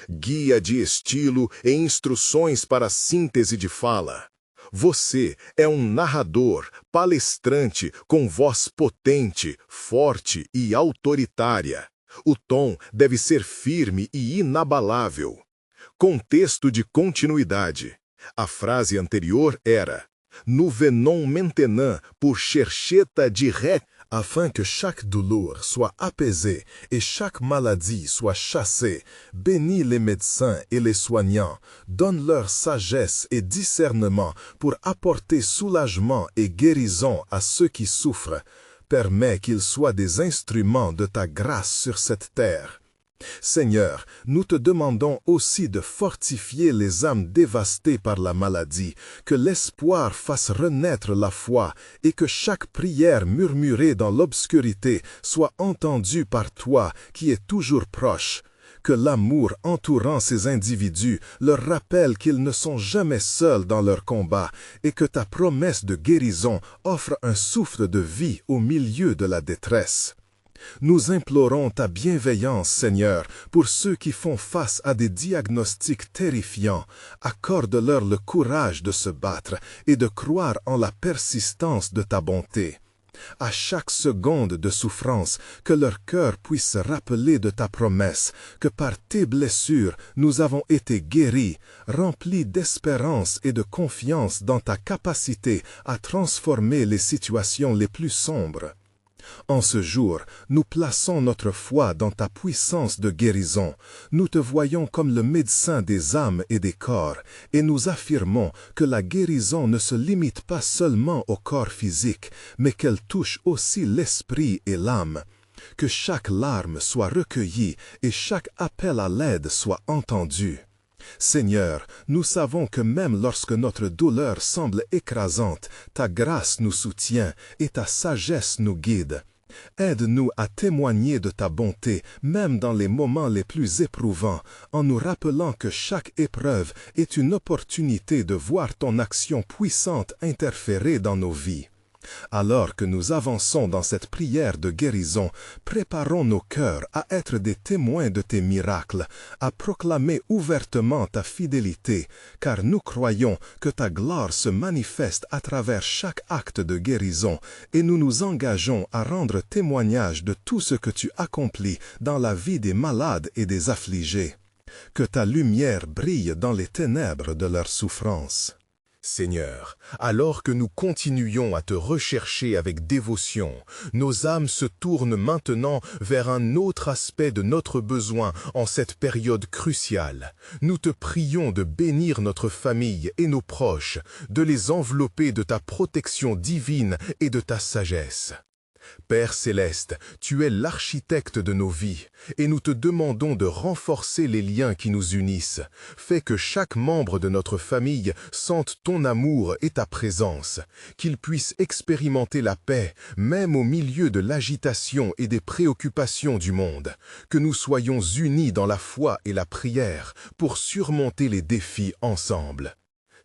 guia de estilo e instruções para a síntese de fala. Você é um narrador, palestrante com voz potente, forte e autoritária. O tom deve ser firme e inabalável. Contexto de continuidade. A frase anterior era Nous venons maintenant pour chercher ta direct, afin que chaque douleur soit apaisée et chaque maladie soit chassée. Bénis les médecins et les soignants, donne-leur sagesse et discernement pour apporter soulagement et guérison à ceux qui souffrent. Permets qu'ils soient des instruments de ta grâce sur cette terre. Seigneur, nous te demandons aussi de fortifier les âmes dévastées par la maladie, que l'espoir fasse renaître la foi et que chaque prière murmurée dans l'obscurité soit entendue par toi qui es toujours proche. Que l'amour entourant ces individus leur rappelle qu'ils ne sont jamais seuls dans leur combat et que ta promesse de guérison offre un souffle de vie au milieu de la détresse. Nous implorons ta bienveillance, Seigneur, pour ceux qui font face à des diagnostics terrifiants. Accorde-leur le courage de se battre et de croire en la persistance de ta bonté. À chaque seconde de souffrance, que leur cœur puisse se rappeler de ta promesse, que par tes blessures nous avons été guéris, remplis d'espérance et de confiance dans ta capacité à transformer les situations les plus sombres. En ce jour, nous plaçons notre foi dans ta puissance de guérison. Nous te voyons comme le médecin des âmes et des corps, et nous affirmons que la guérison ne se limite pas seulement au corps physique, mais qu'elle touche aussi l'esprit et l'âme. Que chaque larme soit recueillie et chaque appel à l'aide soit entendu. Seigneur, nous savons que même lorsque notre douleur semble écrasante, ta grâce nous soutient et ta sagesse nous guide. Aide-nous à témoigner de ta bonté, même dans les moments les plus éprouvants, en nous rappelant que chaque épreuve est une opportunité de voir ton action puissante interférer dans nos vies. Alors que nous avançons dans cette prière de guérison, préparons nos cœurs à être des témoins de tes miracles, à proclamer ouvertement ta fidélité, car nous croyons que ta gloire se manifeste à travers chaque acte de guérison, et nous nous engageons à rendre témoignage de tout ce que tu accomplis dans la vie des malades et des affligés. Que ta lumière brille dans les ténèbres de leur souffrance. Seigneur, alors que nous continuons à te rechercher avec dévotion, nos âmes se tournent maintenant vers un autre aspect de notre besoin en cette période cruciale. Nous te prions de bénir notre famille et nos proches, de les envelopper de ta protection divine et de ta sagesse. Père céleste, tu es l'architecte de nos vies, et nous te demandons de renforcer les liens qui nous unissent. Fais que chaque membre de notre famille sente ton amour et ta présence, qu'il puisse expérimenter la paix, même au milieu de l'agitation et des préoccupations du monde, que nous soyons unis dans la foi et la prière pour surmonter les défis ensemble.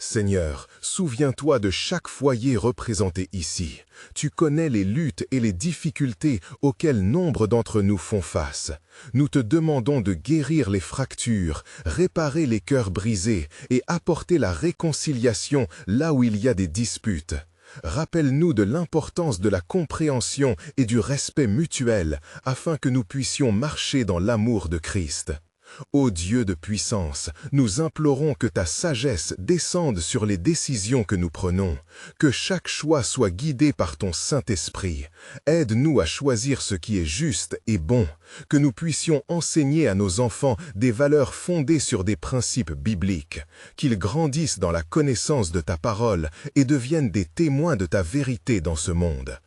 Seigneur, souviens-toi de chaque foyer représenté ici. Tu connais les luttes et les difficultés auxquelles nombre d'entre nous font face. Nous te demandons de guérir les fractures, réparer les cœurs brisés et apporter la réconciliation là où il y a des disputes. Rappelle-nous de l'importance de la compréhension et du respect mutuel afin que nous puissions marcher dans l'amour de Christ. Ô Dieu de puissance, nous implorons que ta sagesse descende sur les décisions que nous prenons, que chaque choix soit guidé par ton Saint-Esprit. Aide-nous à choisir ce qui est juste et bon, que nous puissions enseigner à nos enfants des valeurs fondées sur des principes bibliques, qu'ils grandissent dans la connaissance de ta parole et deviennent des témoins de ta vérité dans ce monde.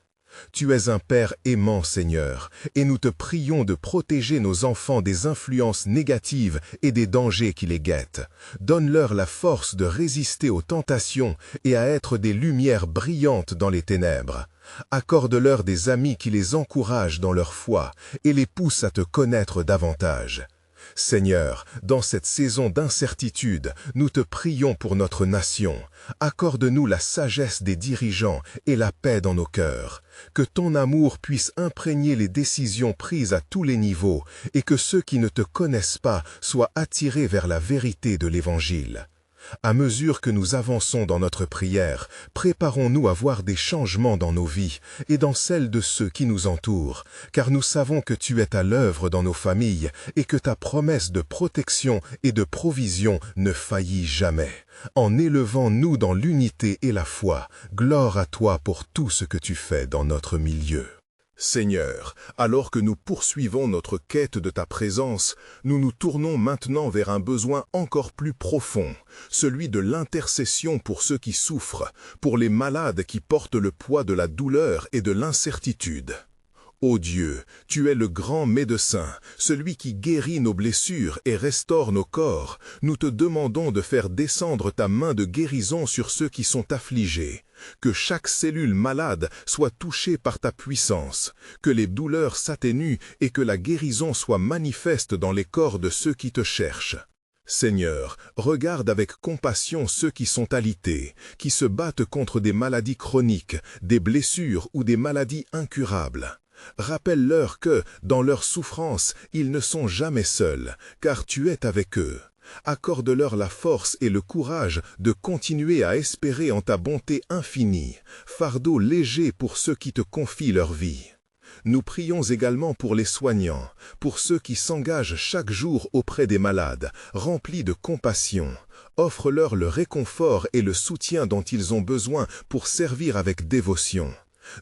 Tu es un Père aimant, Seigneur, et nous te prions de protéger nos enfants des influences négatives et des dangers qui les guettent. Donne-leur la force de résister aux tentations et à être des lumières brillantes dans les ténèbres. Accorde-leur des amis qui les encouragent dans leur foi et les poussent à te connaître davantage. Seigneur, dans cette saison d'incertitude, nous te prions pour notre nation. Accorde-nous la sagesse des dirigeants et la paix dans nos cœurs. Que ton amour puisse imprégner les décisions prises à tous les niveaux et que ceux qui ne te connaissent pas soient attirés vers la vérité de l'Évangile. À mesure que nous avançons dans notre prière, préparons-nous à voir des changements dans nos vies et dans celles de ceux qui nous entourent, car nous savons que tu es à l'œuvre dans nos familles et que ta promesse de protection et de provision ne faillit jamais. En élevant-nous dans l'unité et la foi, gloire à toi pour tout ce que tu fais dans notre milieu. Seigneur, alors que nous poursuivons notre quête de ta présence, nous nous tournons maintenant vers un besoin encore plus profond, celui de l'intercession pour ceux qui souffrent, pour les malades qui portent le poids de la douleur et de l'incertitude. Ô Dieu, tu es le grand médecin, celui qui guérit nos blessures et restaure nos corps. Nous te demandons de faire descendre ta main de guérison sur ceux qui sont affligés. Que chaque cellule malade soit touchée par ta puissance, que les douleurs s'atténuent et que la guérison soit manifeste dans les corps de ceux qui te cherchent. Seigneur, regarde avec compassion ceux qui sont alités, qui se battent contre des maladies chroniques, des blessures ou des maladies incurables. Rappelle-leur que, dans leur souffrance, ils ne sont jamais seuls, car tu es avec eux. Accorde-leur la force et le courage de continuer à espérer en ta bonté infinie, fardeau léger pour ceux qui te confient leur vie. Nous prions également pour les soignants, pour ceux qui s'engagent chaque jour auprès des malades, remplis de compassion. Offre-leur le réconfort et le soutien dont ils ont besoin pour servir avec dévotion.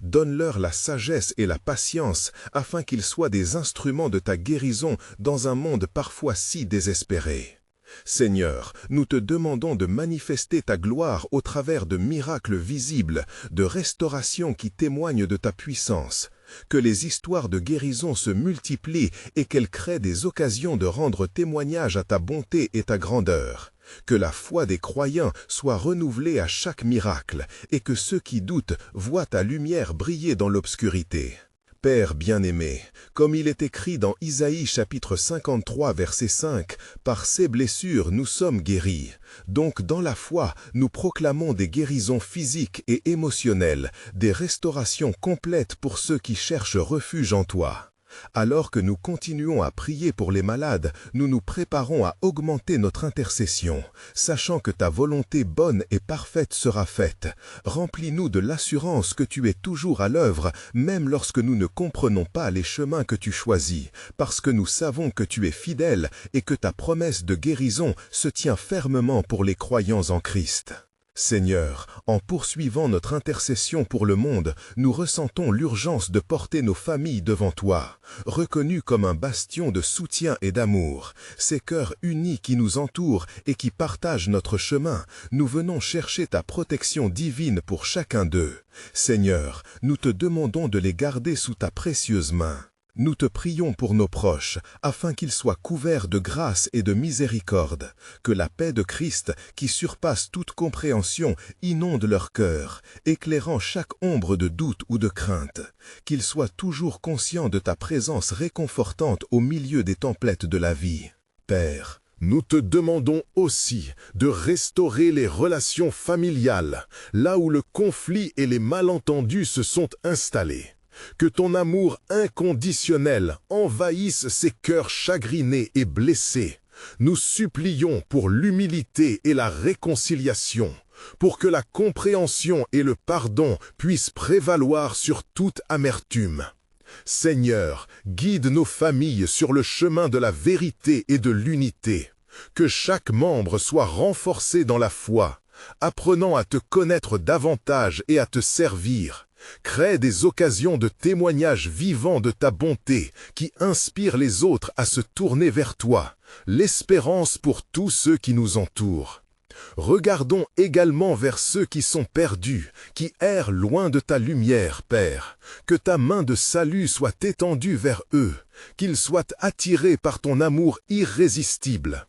Donne-leur la sagesse et la patience afin qu'ils soient des instruments de ta guérison dans un monde parfois si désespéré. Seigneur, nous te demandons de manifester ta gloire au travers de miracles visibles, de restaurations qui témoignent de ta puissance. Que les histoires de guérison se multiplient et qu'elles créent des occasions de rendre témoignage à ta bonté et ta grandeur. Que la foi des croyants soit renouvelée à chaque miracle et que ceux qui doutent voient ta lumière briller dans l'obscurité. Père bien-aimé, comme il est écrit dans Isaïe chapitre 53 verset 5, « Par ces blessures nous sommes guéris ». Donc dans la foi, nous proclamons des guérisons physiques et émotionnelles, des restaurations complètes pour ceux qui cherchent refuge en toi. Alors que nous continuons à prier pour les malades, nous nous préparons à augmenter notre intercession, sachant que ta volonté bonne et parfaite sera faite. Remplis-nous de l'assurance que tu es toujours à l'œuvre, même lorsque nous ne comprenons pas les chemins que tu choisis, parce que nous savons que tu es fidèle et que ta promesse de guérison se tient fermement pour les croyants en Christ. Seigneur, en poursuivant notre intercession pour le monde, nous ressentons l'urgence de porter nos familles devant toi, reconnus comme un bastion de soutien et d'amour. Ces cœurs unis qui nous entourent et qui partagent notre chemin, nous venons chercher ta protection divine pour chacun d'eux. Seigneur, nous te demandons de les garder sous ta précieuse main. Nous te prions pour nos proches, afin qu'ils soient couverts de grâce et de miséricorde. Que la paix de Christ, qui surpasse toute compréhension, inonde leur cœur, éclairant chaque ombre de doute ou de crainte. Qu'ils soient toujours conscients de ta présence réconfortante au milieu des tempêtes de la vie. Père, nous te demandons aussi de restaurer les relations familiales, là où le conflit et les malentendus se sont installés. Que ton amour inconditionnel envahisse ces cœurs chagrinés et blessés. Nous supplions pour l'humilité et la réconciliation, pour que la compréhension et le pardon puissent prévaloir sur toute amertume. Seigneur, guide nos familles sur le chemin de la vérité et de l'unité. Que chaque membre soit renforcé dans la foi, apprenant à te connaître davantage et à te servir. Crée des occasions de témoignage vivant de ta bonté qui inspirent les autres à se tourner vers toi, l'espérance pour tous ceux qui nous entourent. Regardons également vers ceux qui sont perdus, qui errent loin de ta lumière, Père. Que ta main de salut soit étendue vers eux, qu'ils soient attirés par ton amour irrésistible.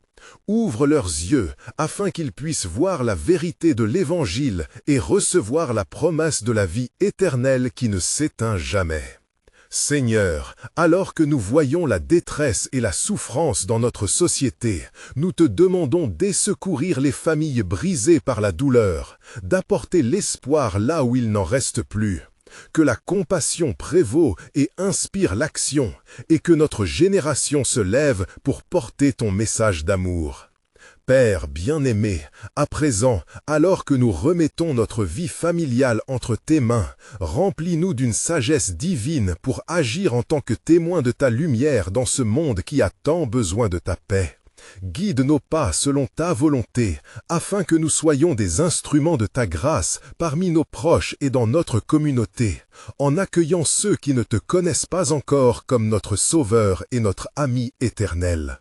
Ouvre leurs yeux afin qu'ils puissent voir la vérité de l'Évangile et recevoir la promesse de la vie éternelle qui ne s'éteint jamais. Seigneur, alors que nous voyons la détresse et la souffrance dans notre société, nous te demandons d'essecourir les familles brisées par la douleur, d'apporter l'espoir là où il n'en reste plus. Que la compassion prévaut et inspire l'action, et que notre génération se lève pour porter ton message d'amour. Père bien-aimé, à présent, alors que nous remettons notre vie familiale entre tes mains, remplis-nous d'une sagesse divine pour agir en tant que témoins de ta lumière dans ce monde qui a tant besoin de ta paix. Guide nos pas selon ta volonté, afin que nous soyons des instruments de ta grâce parmi nos proches et dans notre communauté, en accueillant ceux qui ne te connaissent pas encore comme notre Sauveur et notre ami éternel.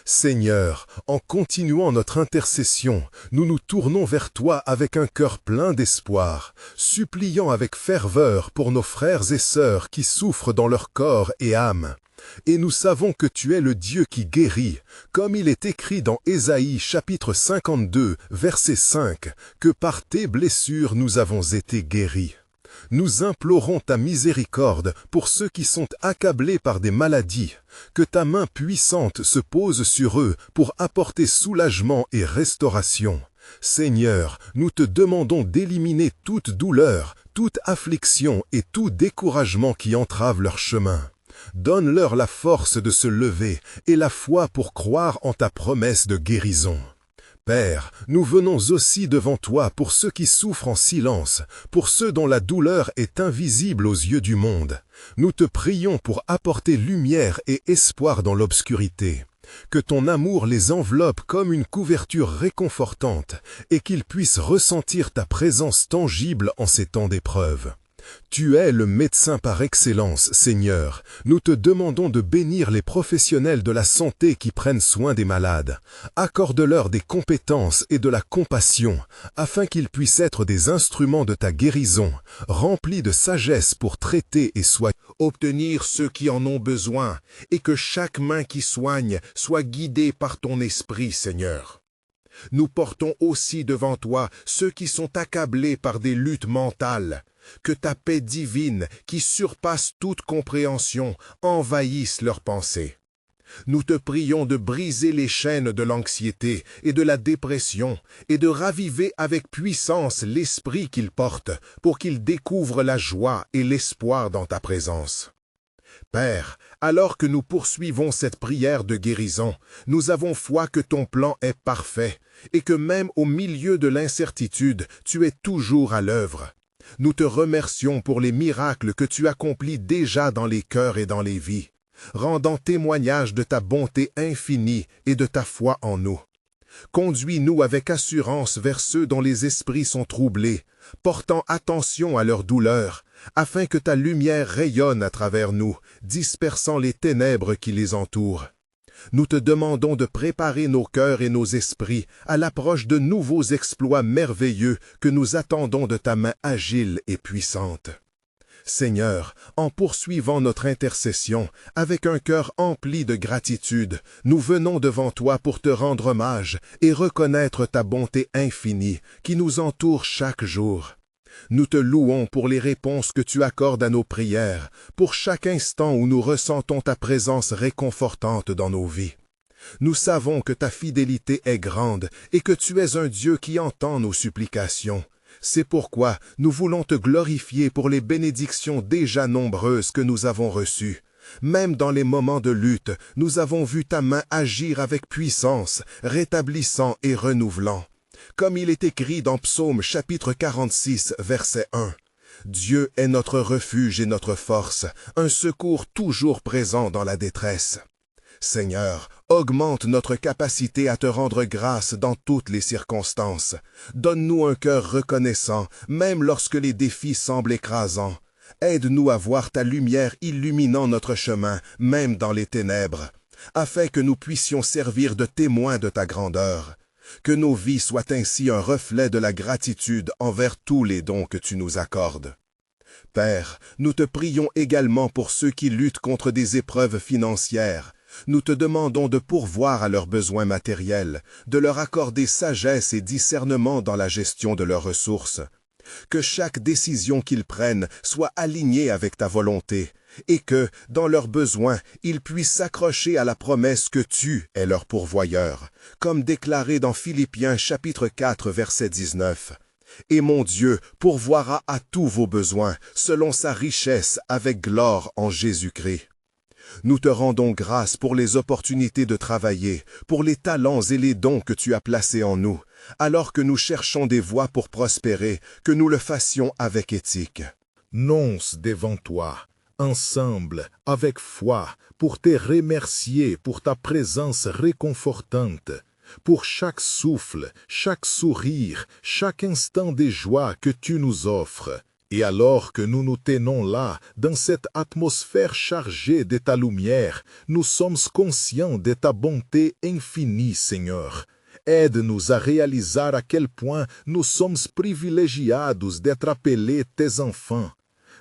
Seigneur, en continuant notre intercession, nous nous tournons vers toi avec un cœur plein d'espoir, suppliant avec ferveur pour nos frères et sœurs qui souffrent dans leur corps et âme. Et nous savons que tu es le Dieu qui guérit, comme il est écrit dans Ésaïe chapitre 52, verset 5, que par tes blessures nous avons été guéris. Nous implorons ta miséricorde pour ceux qui sont accablés par des maladies, que ta main puissante se pose sur eux pour apporter soulagement et restauration. Seigneur, nous te demandons d'éliminer toute douleur, toute affliction et tout découragement qui entrave leur chemin. Donne-leur la force de se lever et la foi pour croire en ta promesse de guérison. Père, nous venons aussi devant toi pour ceux qui souffrent en silence, pour ceux dont la douleur est invisible aux yeux du monde. Nous te prions pour apporter lumière et espoir dans l'obscurité. Que ton amour les enveloppe comme une couverture réconfortante et qu'ils puissent ressentir ta présence tangible en ces temps d'épreuve. Tu es le médecin par excellence, Seigneur. Nous te demandons de bénir les professionnels de la santé qui prennent soin des malades. Accorde-leur des compétences et de la compassion, afin qu'ils puissent être des instruments de ta guérison, remplis de sagesse pour traiter et soigner. Obtenir ceux qui en ont besoin, et que chaque main qui soigne soit guidée par ton esprit, Seigneur. Nous portons aussi devant toi ceux qui sont accablés par des luttes mentales. Que ta paix divine, qui surpasse toute compréhension, envahisse leurs pensées. Nous te prions de briser les chaînes de l'anxiété et de la dépression et de raviver avec puissance l'esprit qu'ils portent pour qu'ils découvrent la joie et l'espoir dans ta présence. Père, alors que nous poursuivons cette prière de guérison, nous avons foi que ton plan est parfait et que même au milieu de l'incertitude, tu es toujours à l'œuvre. Nous te remercions pour les miracles que tu accomplis déjà dans les cœurs et dans les vies, rendant témoignage de ta bonté infinie et de ta foi en nous. Conduis-nous avec assurance vers ceux dont les esprits sont troublés, portant attention à leur douleur, afin que ta lumière rayonne à travers nous, dispersant les ténèbres qui les entourent. Nous te demandons de préparer nos cœurs et nos esprits à l'approche de nouveaux exploits merveilleux que nous attendons de ta main agile et puissante. Seigneur, en poursuivant notre intercession, avec un cœur empli de gratitude, nous venons devant toi pour te rendre hommage et reconnaître ta bonté infinie qui nous entoure chaque jour. Nous te louons pour les réponses que tu accordes à nos prières, pour chaque instant où nous ressentons ta présence réconfortante dans nos vies. Nous savons que ta fidélité est grande et que tu es un Dieu qui entend nos supplications. C'est pourquoi nous voulons te glorifier pour les bénédictions déjà nombreuses que nous avons reçues. Même dans les moments de lutte, nous avons vu ta main agir avec puissance, rétablissant et renouvelant. Comme il est écrit dans Psaume chapitre 46, verset 1. Dieu est notre refuge et notre force, un secours toujours présent dans la détresse. Seigneur, augmente notre capacité à te rendre grâce dans toutes les circonstances. Donne-nous un cœur reconnaissant, même lorsque les défis semblent écrasants. Aide-nous à voir ta lumière illuminant notre chemin, même dans les ténèbres, afin que nous puissions servir de témoins de ta grandeur. Que nos vies soient ainsi un reflet de la gratitude envers tous les dons que tu nous accordes. Père, nous te prions également pour ceux qui luttent contre des épreuves financières. Nous te demandons de pourvoir à leurs besoins matériels, de leur accorder sagesse et discernement dans la gestion de leurs ressources. Que chaque décision qu'ils prennent soit alignée avec ta volonté, et que, dans leurs besoins, ils puissent s'accrocher à la promesse que tu es leur pourvoyeur, comme déclaré dans Philippiens chapitre 4, verset 19. Et mon Dieu pourvoira à tous vos besoins, selon sa richesse avec gloire en Jésus-Christ. Nous te rendons grâce pour les opportunités de travailler, pour les talents et les dons que tu as placés en nous, alors que nous cherchons des voies pour prospérer, que nous le fassions avec éthique. Nonce devant toi, ensemble, avec foi, pour te remercier pour ta présence réconfortante, pour chaque souffle, chaque sourire, chaque instant de joie que tu nous offres. Et alors que nous nous tenons là, dans cette atmosphère chargée de ta lumière, nous sommes conscients de ta bonté infinie, Seigneur. Aide-nous a realizar a quel point nous somos privilegiados d'être appelés tes enfants.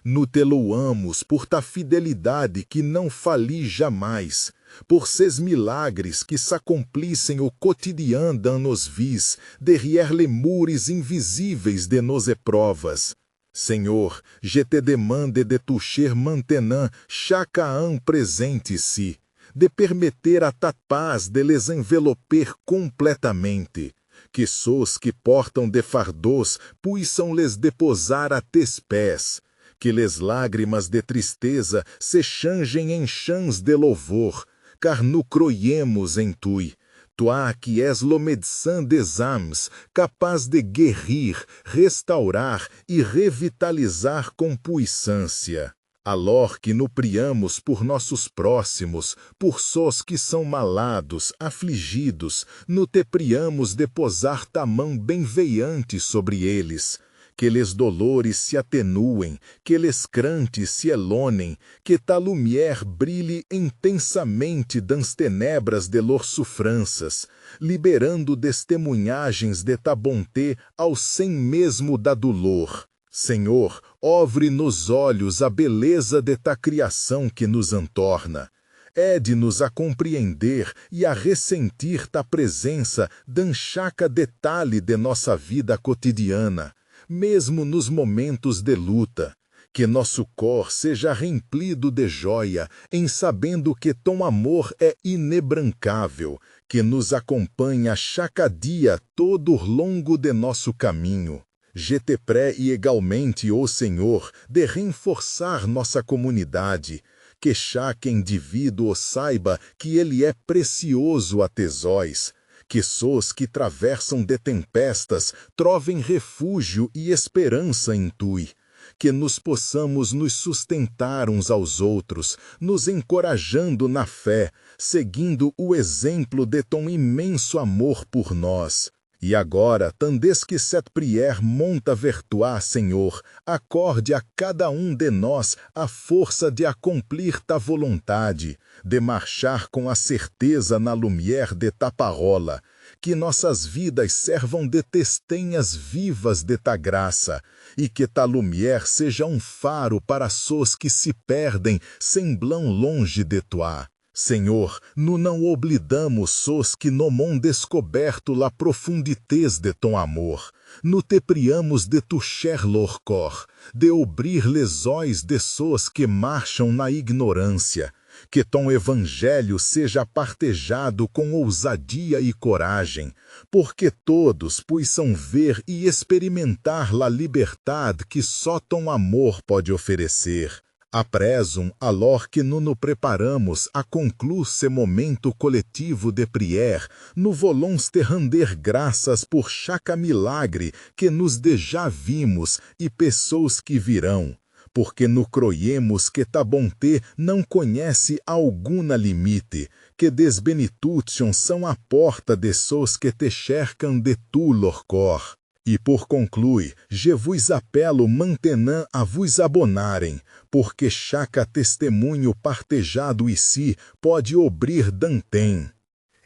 Nous te loamos por ta fidelidade que não fali jamais, por ces milagres que s'accomplissem au quotidien dans nos vies, derrière les murs invisíveis de nos éprovas. Senhor, je te demande de toucher maintenant chacun presente ici, de permitir a ta paz de les enveloper completamente, que sos que portam de fardos puissam les deposar a tes pés, que les lágrimas de tristeza se changem em chãs de louvor, car nu croyemos em tui. Toi que és lo médecin des âmes, capaz de guérir, restaurar e revitalizar com puissância. Alors que nos priamos por nossos próximos, por sós que são malados, afligidos, no te priamos de posar ta mão benveillante sobre eles, que les dolores se atenuem, que les crantes se elonem, que ta lumière brilhe intensamente das tenebras de lor sufranças, liberando testemunhagens de ta bonté ao sem mesmo da dolor. Senhor, ovre nos olhos a beleza de ta criação que nos entorna. Aide-nos a compreender e a ressentir ta presença dan chaca detalhe de nossa vida cotidiana, mesmo nos momentos de luta, que nosso cor seja remplido de joia, em sabendo que tom amor é inebrancável, que nos acompanha chaque dia todo longo de nosso caminho. Je te prie egalmente, ó Senhor, de reforçar nossa comunidade, que chaque indivíduo saiba que ele é precioso a tes olhos, que sós que traversam de tempestas trovem refúgio e esperança em tui, que nos possamos nos sustentar uns aos outros, nos encorajando na fé, seguindo o exemplo de tom imenso amor por nós. E agora, tandis que cette prière monta vers toi, Senhor, acorde a cada de nós a força de accomplir ta vontade, de marchar com a certeza na lumière de ta parola, que nossas vidas servam de testemunhas vivas de ta graça, e que ta lumière seja faro para sós que se perdem semblam longe de toi. Senhor, nu não oblidamos sós que no monde descoberto la profunditez de ton amor. Nu te priamos de toucher lor cor, de obrir les olhos de sós que marcham na ignorância. Que tom evangelho seja partejado com ousadia e coragem, porque todos possam ver e experimentar la liberdade que só tom amor pode oferecer. Apresum, alor que nos preparamos a concluir ce momento coletivo de prière, nous voulons te render graças por chaque milagre que nos déjà vimos e pessoas que virão, porque nos croyemos que ta bonté não conhece alguma limite, que des benitutions são a porta de sós que te cercam de tu lor cor. E por conclui, je vos apelo maintenant a vos abonarem, porque chaque testemunho partejado ici pode obrir dantem.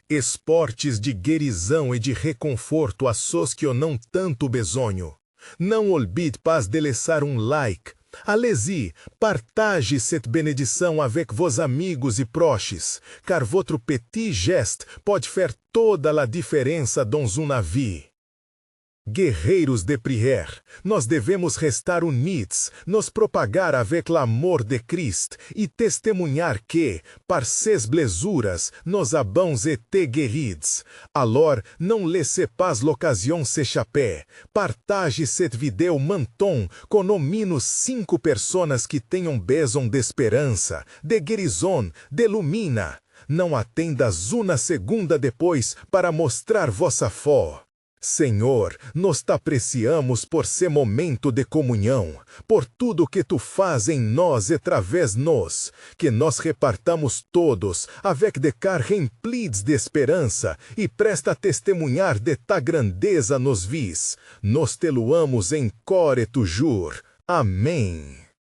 Esportes de guerisão e de reconforto a sós que eu não tanto besonho. Não olvide pas de laissar like. Allez-y, partage cette bénédiction avec vos amigos e proches, car votre petit geste pode faire toda la différence dans une vie. Guerreiros de prière, nós devemos restar unidos, nos propagar avec l'amour de Christ e testemunhar que, par ses blessuras, nos avons été guéris. Alors, não laissez pas l'occasion s'échapper. Partage cette vidéo maintenant com ao menos 5 pessoas que tenham besoin de esperança, de guérison, de lumina. Não atendas uma segunda depois para mostrar vossa fé. Senhor, nós te apreciamos por esse momento de comunhão, por tudo que tu faz em nós e através nós, que nós repartamos todos, avec de car remplis de esperança, e presta a testemunhar de ta grandeza nos vis. Nós te loamos em cor e toujours. Amém.